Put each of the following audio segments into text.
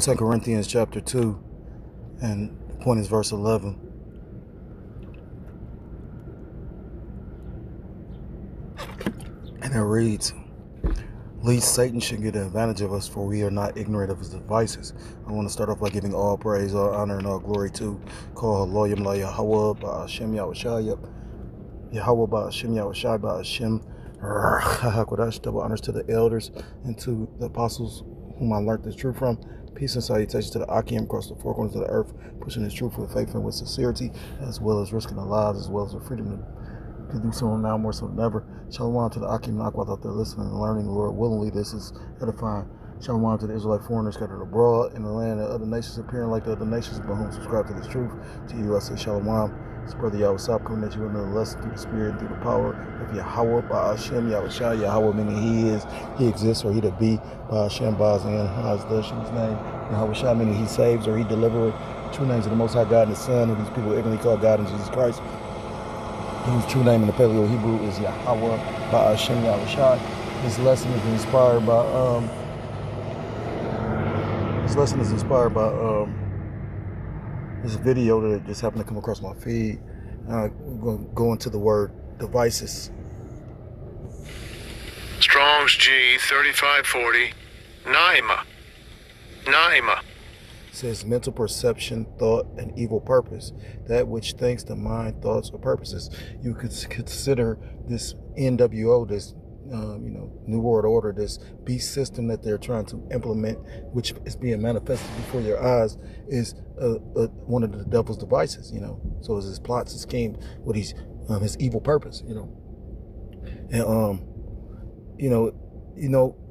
2 Corinthians chapter 2, and the point is verse 11. And it reads, "Least Satan should get the advantage of us, for we are not ignorant of his devices." I want to start off by giving all praise, all honor, and all glory to Call Haloyim La Yahweh Ba'ashem Yahushua Yahweh Ba'ashem Yahushua Ba'ashem Kodash. Double honors to the elders and to the apostles whom I learned this truth from. Peace and salutations to the Akim across the four corners of the earth, pushing this truth with faith and with sincerity, as well as risking their lives, as well as the freedom to do so now more so than ever. Shalom to the Akim and Akwat out there listening and learning, Lord willingly. This is edifying. Shalom to the Israelite foreigners scattered abroad in the land of other nations, appearing like the other nations, but whom subscribe to this truth. To you I say Shalom. It's Brother Yahweh Sop coming at you another lesson through the Spirit and through the power of Yahweh Ba'ashem Yahushua. Yahweh meaning He is, He exists, or He to be. Ba'ashem Ba'azan Ha'azdashim's name. Yahushua meaning He saves or He delivers. True names of the Most High God and His Son, who these people ignorantly call God and Jesus Christ, whose true name in the Paleo Hebrew is Yahweh Ba'ashem Yahushua. This lesson is inspired by this video that just happened to come across my feed. We're going to go into the word devices. Strong's G 3540. Naima. It says mental perception, thought, and evil purpose. That which thinks the mind, thoughts, or purposes. You could consider this NWO, this New World Order, this beast system that they're trying to implement, which is being manifested before your eyes, is one of the devil's devices. So it's his plots, his schemes, what his evil purpose. And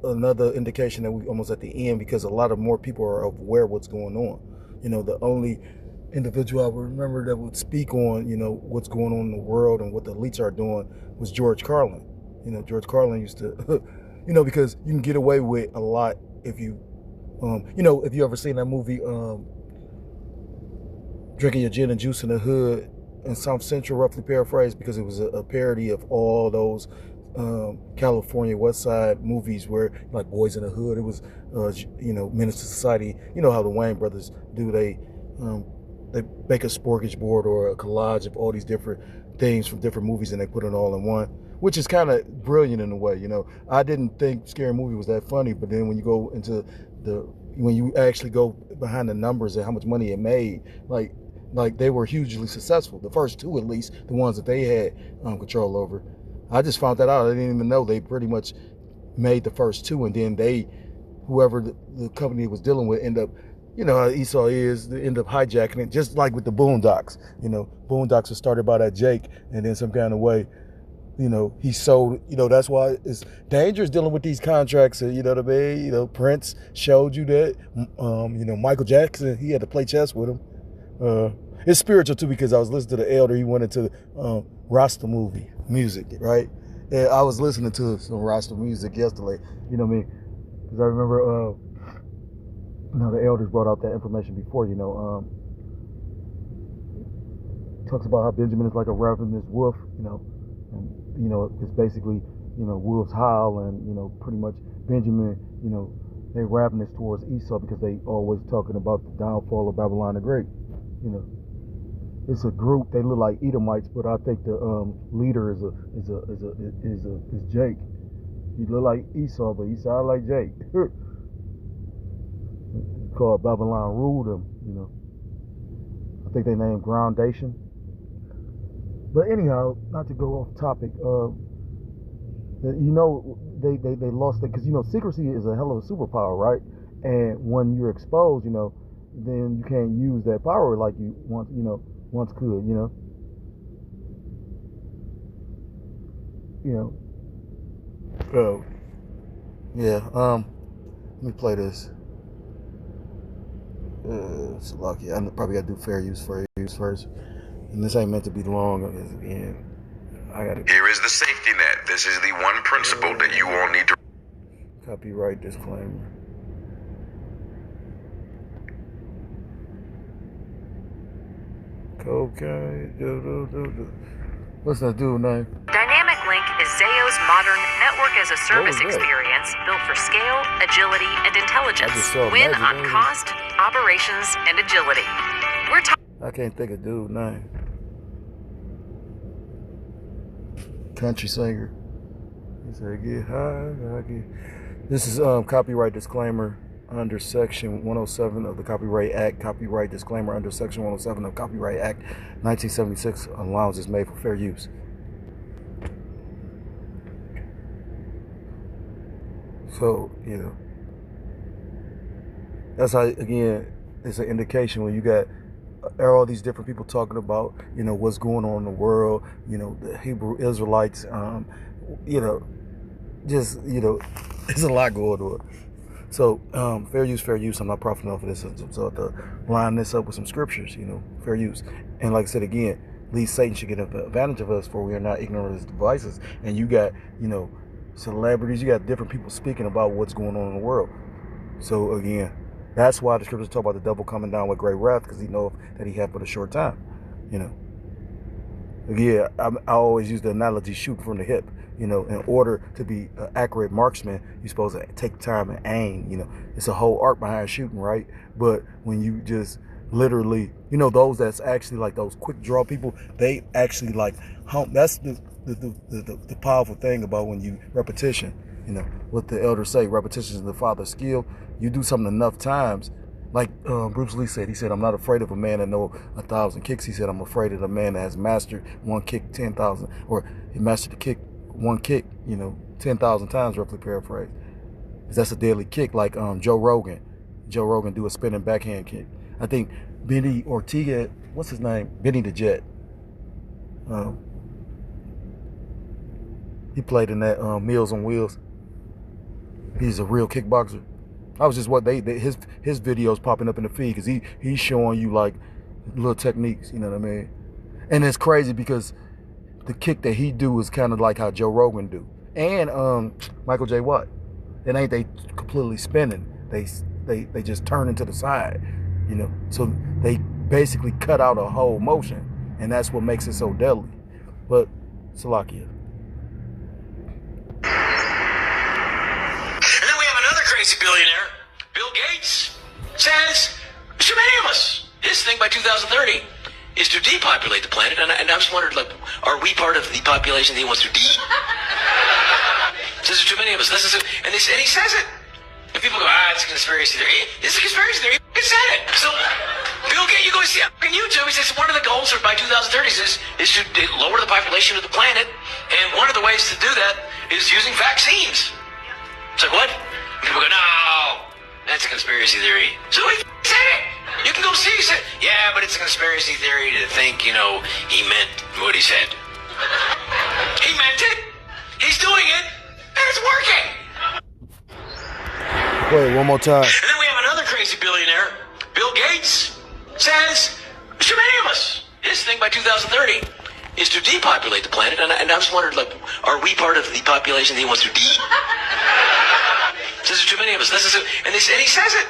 another indication that we almost at the end, because a lot of more people are aware of what's going on. The only individual I would remember that would speak on, what's going on in the world and what the elites are doing was George Carlin. George Carlin used to, because you can get away with a lot if you, if you ever seen that movie, Drinking Your Gin and Juice in the Hood in South Central, roughly paraphrased, because it was a parody of all those California West Side movies where, like Boys in the Hood, it was, Menace to Society. You know how the Wayne brothers do, they make a smorgasbord or a collage of all these different things from different movies and they put it all in one, which is kind of brilliant in a way. I didn't think Scary Movie was that funny, but then when you go into when you actually go behind the numbers and how much money it made, like they were hugely successful. The first two, at least, the ones that they had control over. I just found that out. I didn't even know they pretty much made the first two, and then whoever the company was dealing with, end up, how Esau is, they end up hijacking it, just like with the Boondocks. Boondocks was started by that Jake, and then some kind of way, he sold, that's why it's dangerous dealing with these contracts. You know what I mean? Prince showed you that. Michael Jackson, he had to play chess with him. It's spiritual too, because I was listening to the elder. He went into Rasta music, right? And I was listening to some Rasta music yesterday. You know what I mean? Because I remember, the elders brought out that information before. Talks about how Benjamin is like a ravenous wolf. And it's basically wolves howl, and pretty much Benjamin, they're ravenous towards Esau because they always talking about the downfall of Babylon the Great. It's a group. They look like Edomites, but I think the leader is Jake. He look like Esau, but he sound like Jake. Called Babylon ruled him. I think they named Groundation. But anyhow, not to go off topic. They lost it because secrecy is a hell of a superpower, right? And when you're exposed, then you can't use that power like you once could, let me play this. It's lucky. I probably gotta do fair use first. And this ain't meant to be long. Again, Here is the safety net. This is the one principle that you all need to. Copyright disclaimer. Okay. What's that dude name? Dynamic Link is Zayo's modern modern network-as-a-service What was that? experience built for scale, agility, and intelligence. just saw Win Magic on Movie. cost, operations, and agility. We're talking. I can't think of dude's name. Country singer. He said, "Get high, I get." This is copyright disclaimer under Section 107 of the Copyright Act. Copyright disclaimer under Section 107 of Copyright Act 1976. Allowance is made for fair use. So, you know, that's how, again, it's an indication when you got all these different people talking about, you know, what's going on in the world, you know, the Hebrew Israelites, you know, just, you know, there's a lot going on. So, fair use. I'm not profiting off of this. So to line this up with some scriptures, you know, fair use. And like I said again, least Satan should get advantage of us, for we are not ignorant of his devices. And you got, you know, celebrities, you got different people speaking about what's going on in the world. So again, that's why the scriptures talk about the devil coming down with great wrath, because he knows that he had but a short time, you know. Yeah, I always use the analogy shooting from the hip. You know, in order to be an accurate marksman, you're supposed to take time and aim. You know, it's a whole art behind shooting, right? But when you just literally, you know, those that's actually like those quick draw people, they actually like that's the powerful thing about when you repetition. You know, what the elders say, repetition is the father's skill. You do something enough times. Like Bruce Lee said, he said, "I'm not afraid of a man that knows 1,000 kicks." He said, "I'm afraid of a man that has mastered one kick 10,000, or he mastered the kick one kick, you know, 10,000 times." Roughly paraphrase. That's a deadly kick. Like Joe Rogan do a spinning backhand kick. I think Benny Ortega, what's his name? Benny the Jet. He played in that Meals on Wheels. He's a real kickboxer. I was just his videos popping up in the feed, because he's showing you like little techniques, you know what I mean? And it's crazy because the kick that he do is kind of like how Joe Rogan do, and Michael J. Watt. It ain't they completely spinning. They just turn into the side, you know. So they basically cut out a whole motion, and that's what makes it so deadly. But Salakia. Crazy billionaire Bill Gates says too many of us. His thing by 2030 is to depopulate the planet, and I just wondered, like, are we part of the population that he wants to says there's too many of us. And he says it. And people go, it's a conspiracy theory. It's a conspiracy theory. He said it. So Bill Gates, you go see on YouTube. He says one of the goals by 2030 is to lower the population of the planet, and one of the ways to do that is using vaccines. It's like, what? People go, no, that's a conspiracy theory. So he said it. You can go see. He said, yeah, but it's a conspiracy theory to think, you know, he meant what he said. He meant it. He's doing it, and it's working. Wait, one more time. And then we have another crazy billionaire, Bill Gates, says there's too many of us. His thing by 2030 is to depopulate the planet, and I just wondered, like, are we part of the population that he wants to says there's too many of us. And he says it.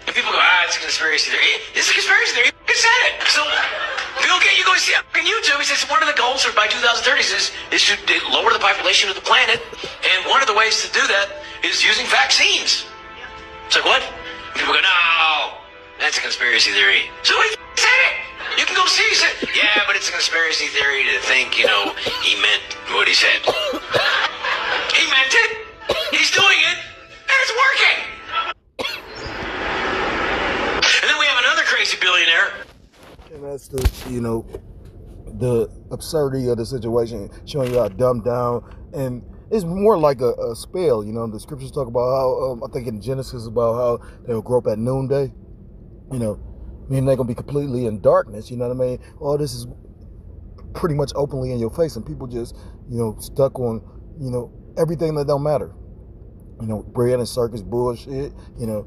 And people go, it's a conspiracy theory. It's a conspiracy theory. He said it. So Bill Gates, you go see on YouTube. He says one of the goals by 2030 is to lower the population of the planet, and one of the ways to do that is using vaccines. It's like, what? And people go, no, that's a conspiracy theory. So he said it. You can go see. He said, yeah, but it's a conspiracy theory to think, you know, he meant what he said. He meant it. He's doing it. And it's working. And then we have another crazy billionaire. And that's the, you know, the absurdity of the situation, showing you how dumbed down. And it's more like a spell, you know. The scriptures talk about how, I think in Genesis, about how they'll grow up at noonday. You know, meaning they're going to be completely in darkness, you know what I mean? All this is pretty much openly in your face, and people just, you know, stuck on, you know, everything that don't matter. You know, bread and circus bullshit, you know.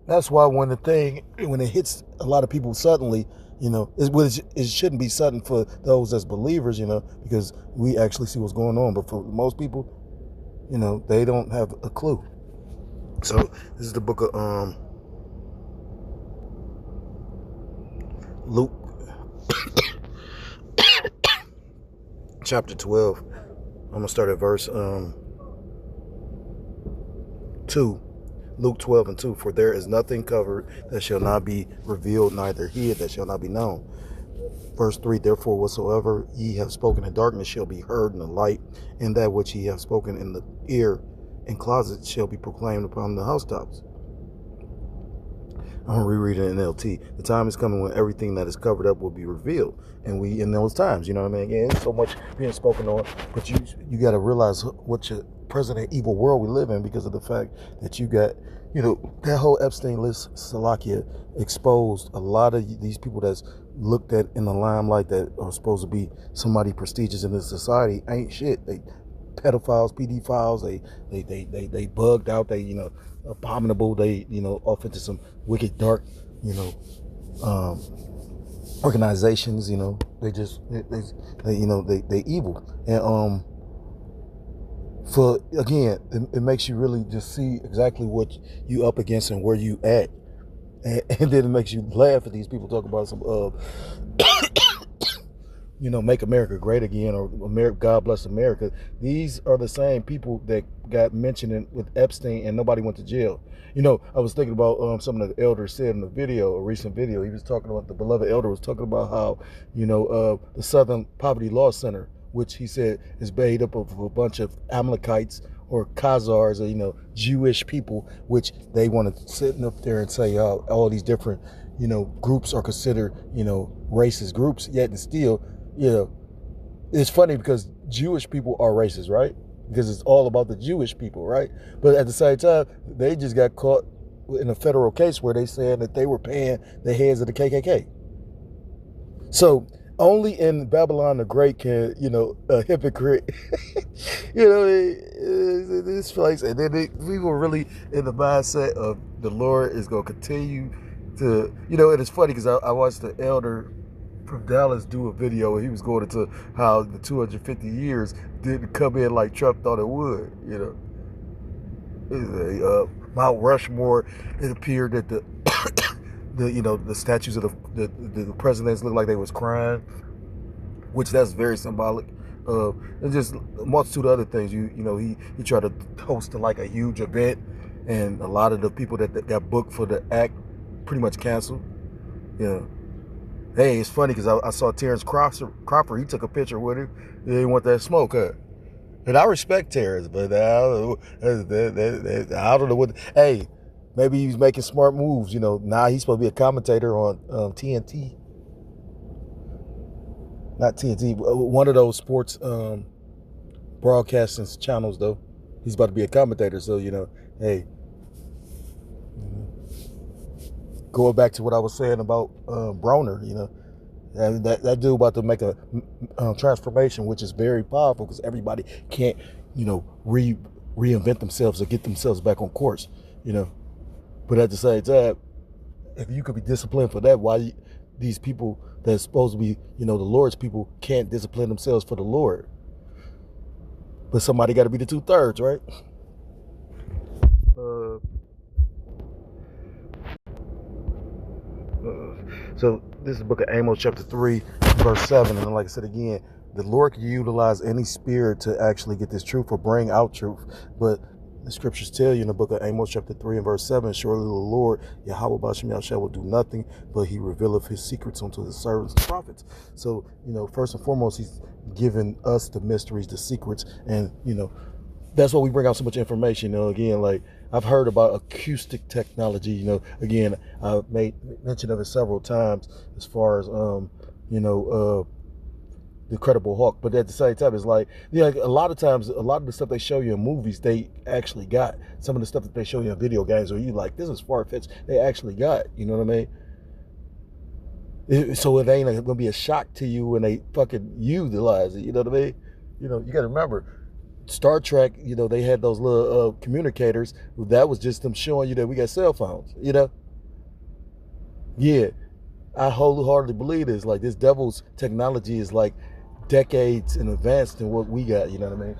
That's why when it hits a lot of people suddenly, you know, it shouldn't be sudden for those as believers, you know, because we actually see what's going on. But for most people, you know, they don't have a clue. So this is the book of Luke, chapter 12. gonna start at verse 2. Luke 12:2. For there is nothing covered that shall not be revealed, neither hid that shall not be known. Verse 3, therefore whatsoever ye have spoken in darkness shall be heard in the light, and that which ye have spoken in the ear in closets shall be proclaimed upon the housetops. I'm going to reread it in NLT. The time is coming when everything that is covered up will be revealed. And we, in those times, you know what I mean? Again, there's so much being spoken on, but you got to realize what your present evil world we live in, because of the fact that you got, that whole Epstein list, Salakia, exposed a lot of these people that's looked at in the limelight that are supposed to be somebody prestigious in this society ain't shit. They pedophiles, pedophiles, they bugged out, they, abominable, they, off into some wicked, dark, organizations, they just, they evil. And, again, it makes you really just see exactly what you up against and where you at. And then it makes you laugh at these people talk about some, make America great again, or God bless America. These are the same people that got mentioned with Epstein and nobody went to jail. I was thinking about something that the elder said in a recent video. He was talking about, the beloved elder was talking about how, the Southern Poverty Law Center, which he said is made up of a bunch of Amalekites or Khazars, or, Jewish people, which they want to sit up there and say all these different, groups are considered, racist groups, yet and still, it's funny because Jewish people are racist, right? Because it's all about the Jewish people, right? But at the same time, they just got caught in a federal case where they said that they were paying the heads of the KKK. So only in Babylon the Great can, a hypocrite, this place. And then we were really in the mindset of the Lord is going to continue to, and it's funny because I watched the elder from Dallas do a video where he was going into how the 250 years didn't come in like Trump thought it would, Mount Rushmore, it appeared that the statues of the presidents looked like they was crying, which that's very symbolic. And just a multitude of other things. He tried to host like a huge event, and a lot of the people that got booked for the act pretty much canceled. Hey, it's funny because I saw Terrence Crawford. He took a picture with him. He didn't want that smoke, huh? And I respect Terrence, but I don't know what. Hey, maybe he's making smart moves. Now he's supposed to be a commentator on TNT. Not TNT, one of those sports broadcasting channels, though. He's about to be a commentator, so, hey. Going back to what I was saying about Broner, that dude about to make a transformation, which is very powerful because everybody can't, reinvent themselves or get themselves back on course, But at the same time, if you could be disciplined for that, why these people that's supposed to be, the Lord's people can't discipline themselves for the Lord? But somebody got to be the 2/3, right? So this is the book of Amos chapter 3, verse 7. And like I said again, the Lord can utilize any spirit to actually get this truth or bring out truth. But the scriptures tell you in the book of Amos chapter 3 and verse 7, surely the Lord, Yahweh Bashem Yahshua, will do nothing, but he revealeth his secrets unto his servants, the prophets. So, first and foremost, he's given us the mysteries, the secrets, and, that's why we bring out so much information. Again, like I've heard about acoustic technology. Again, I've made mention of it several times as far as the Incredible Hulk. But at the same time, it's like, a lot of times, a lot of the stuff they show you in movies, they actually got. Some of the stuff that they show you in video games, where you like, this is far-fetched, they actually got. You know what I mean? So it ain't gonna be a shock to you when they fucking utilize it. You know what I mean? You got to remember. Star Trek, they had those little communicators. That was just them showing you that we got cell phones, Yeah, I wholeheartedly believe this. Like, this devil's technology is like decades in advance than what we got, you know what I mean?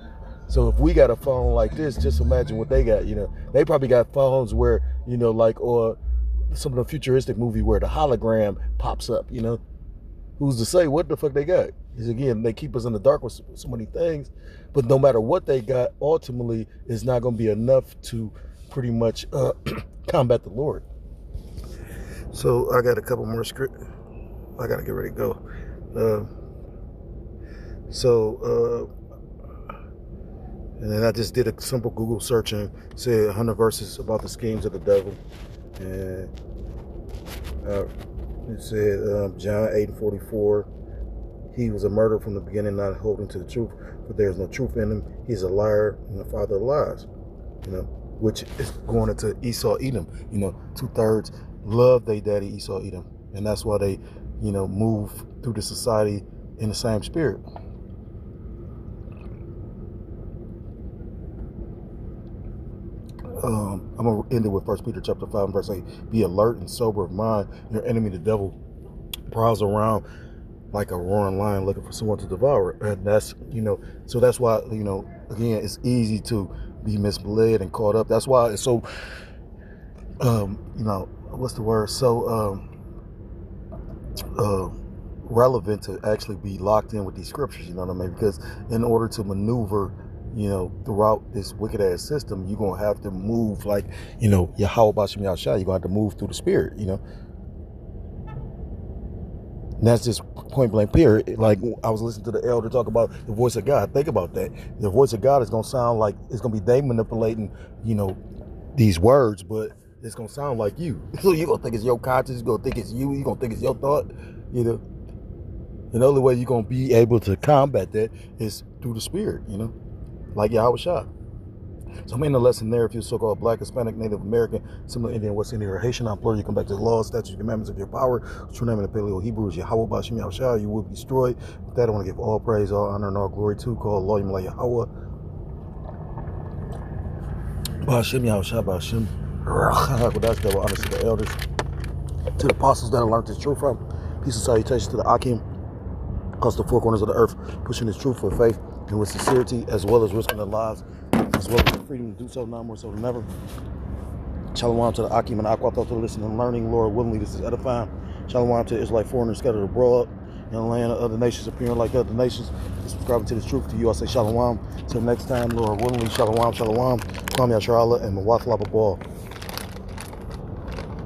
So if we got a phone like this, just imagine what they got, They probably got phones where, or some of the futuristic movie where the hologram pops up, Who's to say what the fuck they got, is, again, they keep us in the dark with so many things, but no matter what they got, ultimately, it's not going to be enough to pretty much combat the Lord. So I got a couple more script. I got to get ready to go. And then I just did a simple Google search and said 100 verses about the schemes of the devil. And it said John 8:44, he was a murderer from the beginning, not holding to the truth, for there is no truth in him. He's a liar and the father of lies. Which is going into Esau Edom. 2/3 love their daddy Esau Edom. And that's why they, move through the society in the same spirit. I'm going to end it with 1 Peter chapter 5 verse 8. Be alert and sober of mind. Your enemy, the devil, prowls around like a roaring lion looking for someone to devour. And that's, so that's why, again, it's easy to be misled and caught up. That's why it's so, what's the word? So relevant to actually be locked in with these scriptures, you know what I mean? Because in order to maneuver, throughout this wicked ass system, you're going to have to move like, Yahweh Bashem Yahshua, you're going to have to move through the spirit, And that's just point blank period. Like I was listening to the elder talk about the voice of God. Think about that. The voice of God is going to sound like, it's going to be they manipulating, these words, but it's going to sound like you. So you're going to think it's your conscience, you're going to think it's you, you're going to think it's your thought, And the only way you're going to be able to combat that is through the spirit, like Yahweh Shah. So I'm in the lesson there. If you're so-called Black, Hispanic, Native American, similar Indian, West Indian, or Haitian, I implore you to come back to the laws, statutes, commandments of your power. The true name in the Paleo Hebrew is Yahweh Bashem Yahshua. You will be destroyed. With that, I want to give all praise, all honor, and all glory to call Allah Yahweh Bashem Yahshua Bashem. Well, that's double honor to the elders, to the apostles that I learned this truth from. Peace and salutations to the Akim across the four corners of the earth, pushing this truth with faith and with sincerity, as well as risking their lives, as well as the freedom to do so now more so than ever. Shalom to the Akim and Aqua, thought to listen and learning. Lord willingly, this is edifying. Shalom to Israelite foreigners scattered abroad in the land of other nations, appearing like other nations, and subscribing to this truth. To you, I say shalom. Till next time, Lord willingly, shalom, shalom. Kwame Yasharallah and Mawathlab Abal.